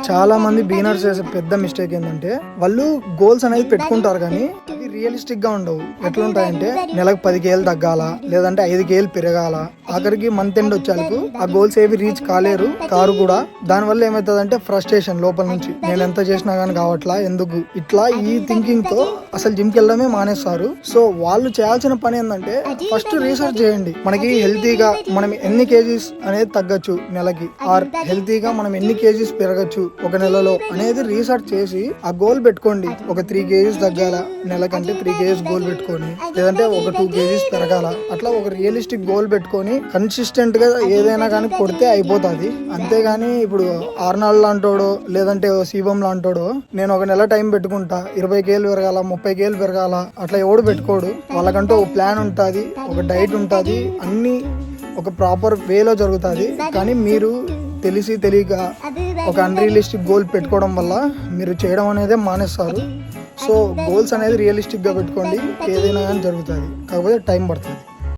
చాలా మంది బిగినర్స్ చేసే పెద్ద మిస్టేక్ ఏంటంటే వాళ్ళు గోల్స్ అనేది పెట్టుకుంటారు కానీ అవి రియలిస్టిక్ గా ఉండవు. ఎట్లా ఉంటాయంటే నెలకు 10 కేలు తగ్గాల, లేదంటే 5 కేలు పెరగాల, ఆఖరికి మంత్ ఎండ్ వచ్చేందుకు ఆ గోల్స్ ఏవి రీచ్ కాలేరు కారు కూడా. దాని వల్ల ఏమవుతుందంటే ఫ్రస్ట్రేషన్ లోపల నుంచి, నేను ఎంత చేసినా గానీ కావట్లా ఎందుకు, ఇట్లా ఈ థింకింగ్ తో అసలు జిమ్ కి వెళ్ళడమే మానేస్తారు. సో వాళ్ళు చేయాల్సిన పని ఏంటంటే ఫస్ట్ రీసెర్చ్ చేయండి. మనకి హెల్తీగా మనం ఎన్ని కేజీస్ అనేది తగ్గచ్చు నెలకి, ఆర్ హెల్తీగా మనం ఎన్ని కేజీస్ పెరగచ్చు ఒక నెలలో అనేది రీసెర్చ్ చేసి ఆ గోల్ పెట్టుకోండి. ఒక 3 కేజీస్ తగ్గాల నెలకంటే 3 కేజీస్ గోల్ పెట్టుకొని, లేదంటే ఒక 2 కేజీస్ పెరగాల, అట్లా ఒక రియలిస్టిక్ గోల్ పెట్టుకొని కన్సిస్టెంట్ గా ఏదైనా కానీ కొడితే అయిపోతుంది. అంతేగాని ఇప్పుడు ఆర్నాల్డ్ లాంటోడో లేదంటే శివం లాంటోడో నేను ఒక నెల టైం పెట్టుకుంటా 20 కేలు పెరగాల 30 కేలు పెరగాల అట్లా ఎవడు పెట్టుకోడు. వాళ్ళకంటూ ఒక ప్లాన్ ఉంటుంది, ఒక డైట్ ఉంటుంది, అన్ని ఒక ప్రాపర్ వేలో జరుగుతుంది. కానీ మీరు తెలిసి తెలియక ఒక అన్రియలిస్టిక్ గోల్ పెట్టుకోవడం వల్ల మీరు చేయడం అనేది మానేస్తారు. సో గోల్స్ అనేది రియలిస్టిక్గా పెట్టుకోండి, ఏదైనా కానీ జరుగుతుంది, కాకపోతే టైం పడుతుంది.